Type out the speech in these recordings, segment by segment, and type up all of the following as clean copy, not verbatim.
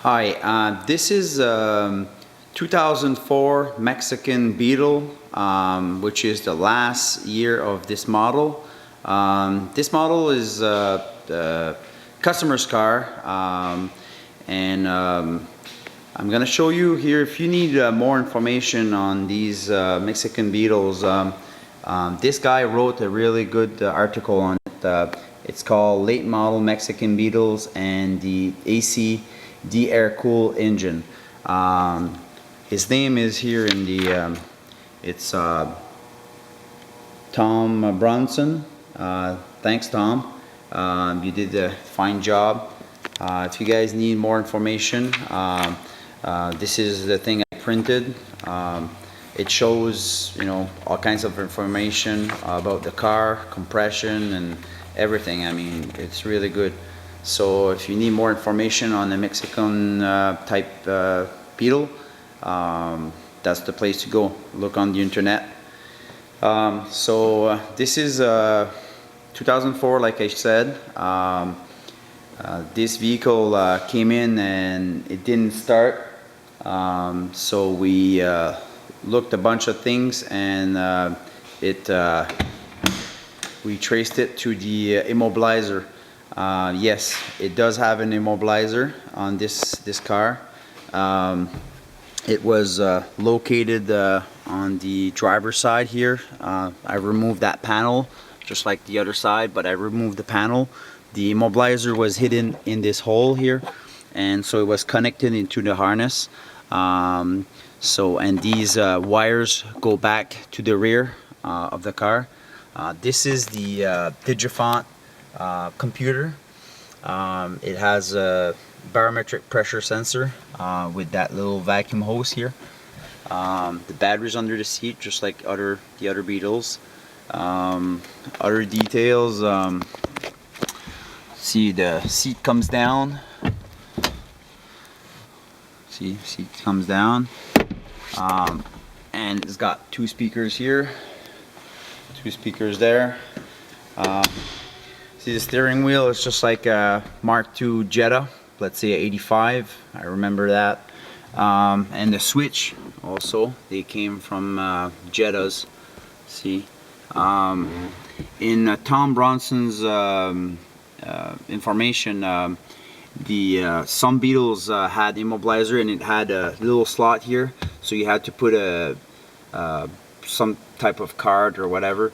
Hi, this is 2004 Mexican Beetle, which is the last year of this model. This model is the customer's car, and I'm going to show you here. If you need more information on these Mexican Beetles, this guy wrote a really good article on it. It's called Late Model Mexican Beetles and the AC air-cooled engine. His name is here in the it's Tom Bronson. Thanks, Tom. You did a fine job. If you guys need more information, this is the thing I printed. It shows, you know, all kinds of information about the car, compression, and everything. I mean, it's really good. So if you need more information on the Mexican type Beetle, that's the place to go. Look on the internet. This is 2004, like I said. This vehicle came in and it didn't start. So we looked a bunch of things, and we traced it to the immobilizer. Yes, it does have an immobilizer on this car. It was located on the driver's side here. I removed that panel just like the other side, but I removed the panel. The immobilizer was hidden in this hole here, and so it was connected into the harness. And these wires go back to the rear of the car. This is the Digifant computer. It has a barometric pressure sensor with that little vacuum hose here. The battery's under the seat, just like the other Beetles. Other details. See, the seat comes down. See, seat comes down. And it's got two speakers here, two speakers there. See, the steering wheel is just like a Mark II Jetta, let's say a 85. I remember that. And the switch also, they came from Jettas. See, in Tom Bronson's information, some Beetles had immobilizer, and it had a little slot here, so you had to put some type of card or whatever.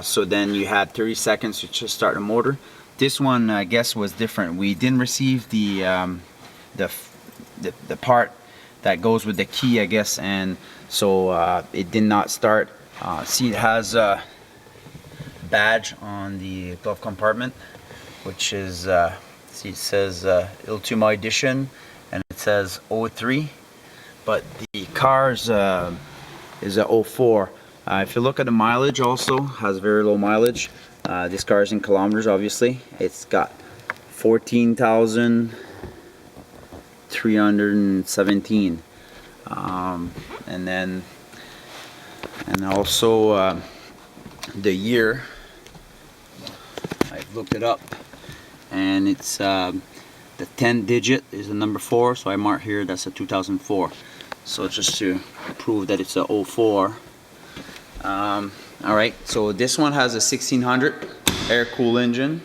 So then you had 30 seconds to just start the motor. This one, I guess, was different. We didn't receive the part that goes with the key, I guess, and so it did not start. See, it has a badge on the glove compartment, which is see, it says Ultima Edicion, and it says 03, but the car is a 04. If you look at the mileage, also has very low mileage. This car is in kilometers, obviously. It's got 14,317, and also the year. I've looked it up, and it's the 10 digit is the number 4, so I mark here that's a 2004. So just to prove that it's a 04. Alright, so this one has a 1600 air-cooled engine,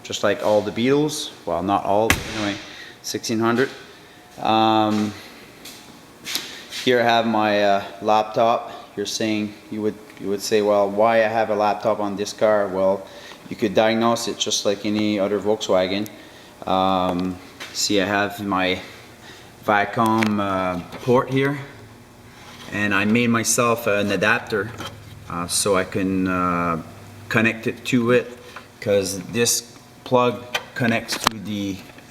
just like all the Beetles. Well, not all, but anyway, 1600. Here I have my laptop. You're saying, you would say, well, why I have a laptop on this car? Well, you could diagnose it just like any other Volkswagen. See, I have my Vag Com port here, and I made myself an adapter so I can connect it to it, because this plug connects to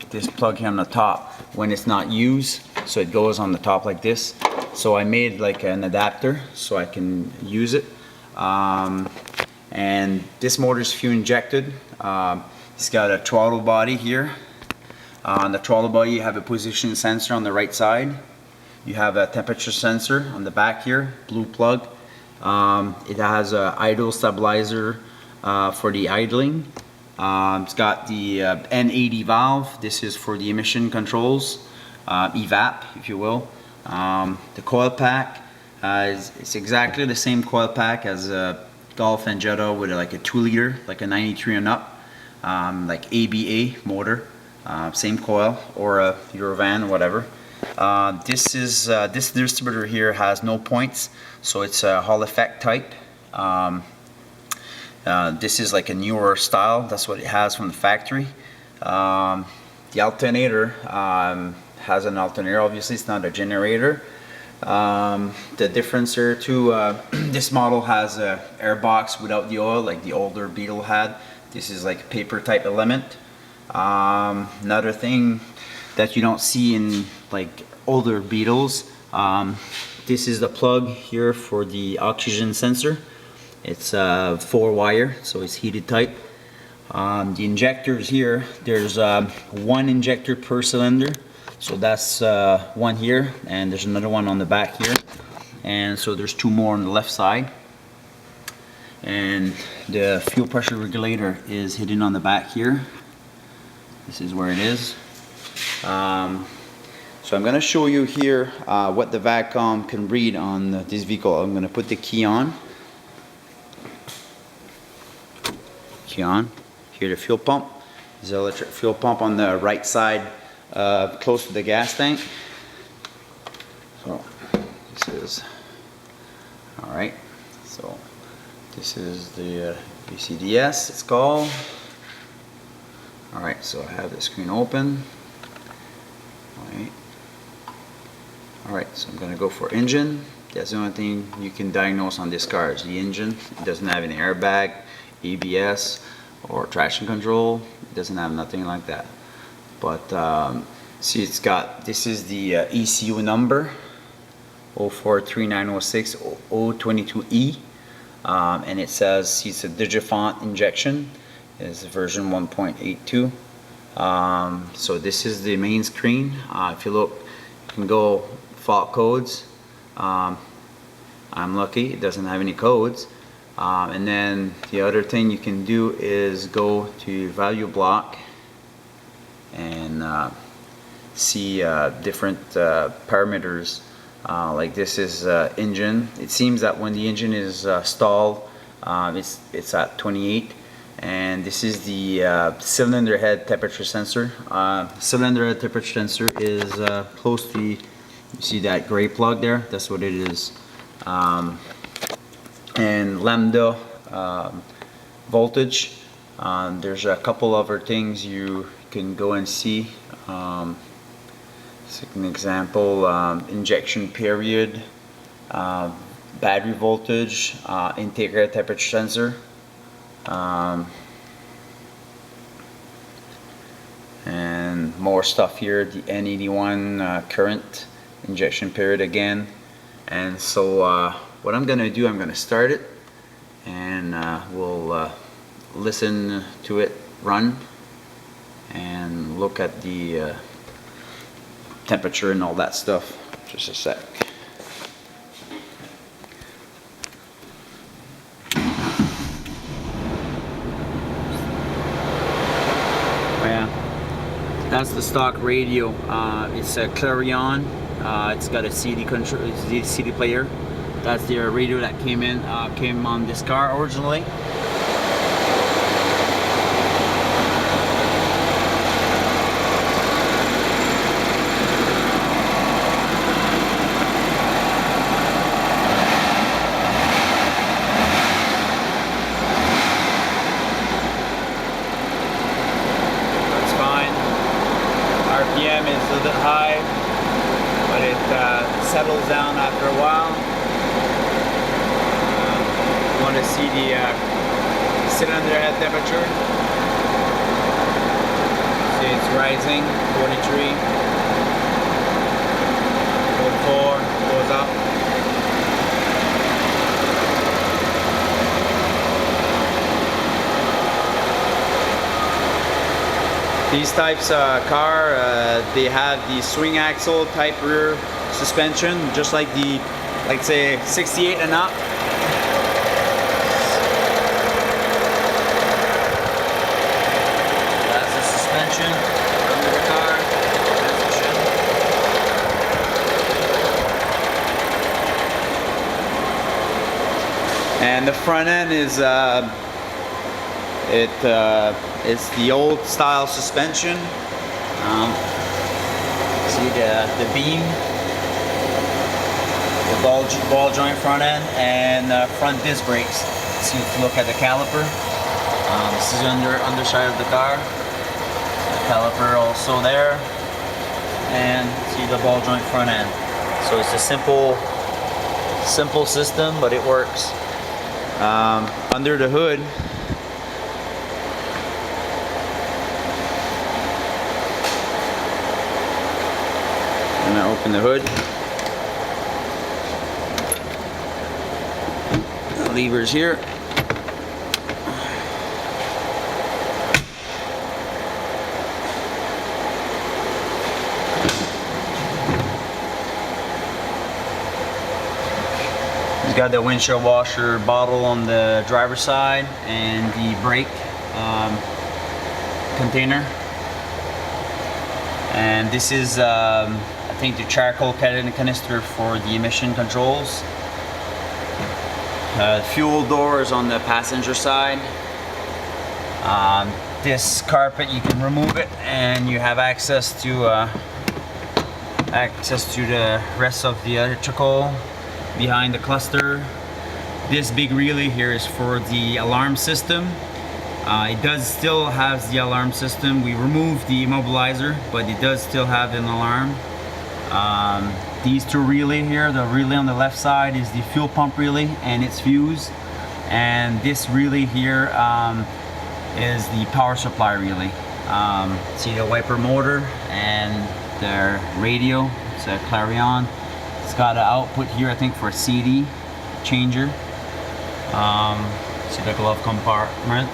this plug here on the top when it's not used, so it goes on the top like this. So I made like an adapter so I can use it. And this motor is fuel injected. It's got a throttle body here. On the throttle body you have a position sensor on the right side. You have a temperature sensor on the back here, blue plug. It has a idle stabilizer for the idling. It's got the N80 valve. This is for the emission controls. evap, if you will. The coil pack it's exactly the same coil pack as a Golf and Jetta with like a 2-liter, like a 93 and up, like ABA motor, same coil, or a Eurovan, whatever. This distributor here has no points, so it's a Hall effect type. This is like a newer style. That's what it has from the factory. The alternator has an alternator. Obviously, it's not a generator. The difference here too, this model has a air box without the oil, like the older Beetle had. This is like a paper type element. Another thing that you don't see in like older Beetles, this is the plug here for the oxygen sensor. It's 4-wire, so it's heated type. The injectors here, there's one injector per cylinder. So that's one here, and there's another one on the back here, and so there's 2 more on the left side. And the fuel pressure regulator is hidden on the back here. This is where it is. So I'm going to show you here what the Vag Com can read on this vehicle. I'm going to put the key on. Key on. Here the fuel pump. There's an electric fuel pump on the right side, close to the gas tank. So this is alright. So this is the BCDS, it's called. Alright, so I have the screen open. Alright, so I'm going to go for engine. That's the only thing you can diagnose on this car is the engine. It doesn't have any airbag, ABS, or traction control. It doesn't have nothing like that. But see, it's got, this is the ECU number 043906 022E, and it says, see, it's a Digifant injection. It's version 1.82. So this is the main screen. If you look, you can go fault codes. I'm lucky it doesn't have any codes. And then the other thing you can do is go to value block and see different parameters. Like this is engine. It seems that when the engine is stalled, it's at 28. And this is the cylinder head temperature sensor. Cylinder head temperature sensor is close to, you see that gray plug there? That's what it is. And lambda voltage. There's a couple other things you can go and see. So an example, injection period, battery voltage, intake air temperature sensor. And more stuff here, the N81 current, injection period again. And so what I'm gonna do, I'm gonna start it and we'll listen to it run and look at the temperature and all that stuff. Just a sec. That's the stock radio. It's a Clarion. It's got a CD control, CD player. That's the radio that came on this car originally. RPM is a little bit high, but it settles down after a while. You want to see the cylinder head temperature. See, it's rising, 43, 44, goes up. These types of car, they have the swing axle type rear suspension, just like the, like say, 68 and up. That's the suspension under the car. Transmission. And the front end is it's the old style suspension. See the beam, the ball joint front end, and front disc brakes. So if you look at the caliper, this is the underside of the car. The caliper also there, and see the ball joint front end. So it's a simple system, but it works. Under the hood, I'm gonna open the hood. The levers here. It's got the windshield washer bottle on the driver's side and the brake container. And this is, I think, the charcoal canister for the emission controls. Fuel door is on the passenger side. This carpet, you can remove it and you have access to the rest of the electrical behind the cluster. This big relay here is for the alarm system. It does still have the alarm system. We removed the immobilizer, but it does still have an alarm. These two relay here, the relay on the left side is the fuel pump relay and its fuse, and this relay here is the power supply relay. See the wiper motor and the radio. It's a Clarion. It's got an output here, I think, for a CD changer. See the glove compartment,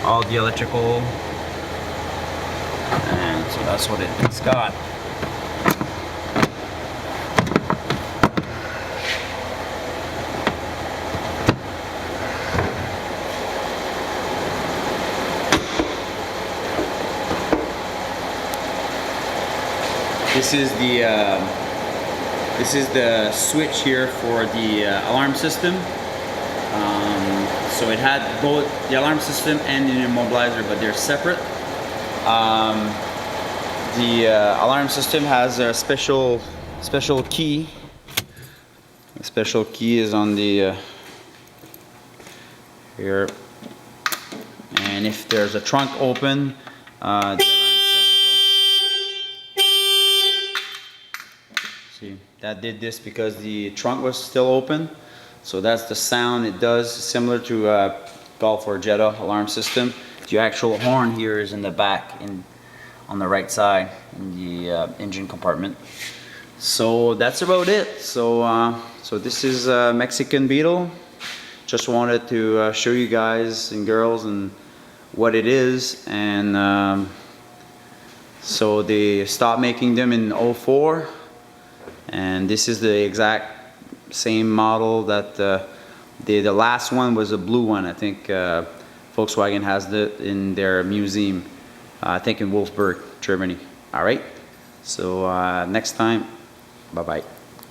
all the electrical, and so that's what it's got. This is the switch here for the alarm system. So it had both the alarm system and the immobilizer, but they're separate. The alarm system has a special key. The special key is on the here, and if there's a trunk open, the alarm's gonna go. See, that did this because the trunk was still open. So that's the sound it does, similar to Golf or Jetta alarm system. The actual horn here is in the back, on the right side, in the engine compartment. So that's about it. So so this is Mexican Beetle. Just wanted to show you guys and girls and what it is. And so they stopped making them in 04, and this is the exact same model that the last one was a blue one. I think Volkswagen has it in their museum, I think in Wolfsburg, Germany. All right, so next time, bye bye.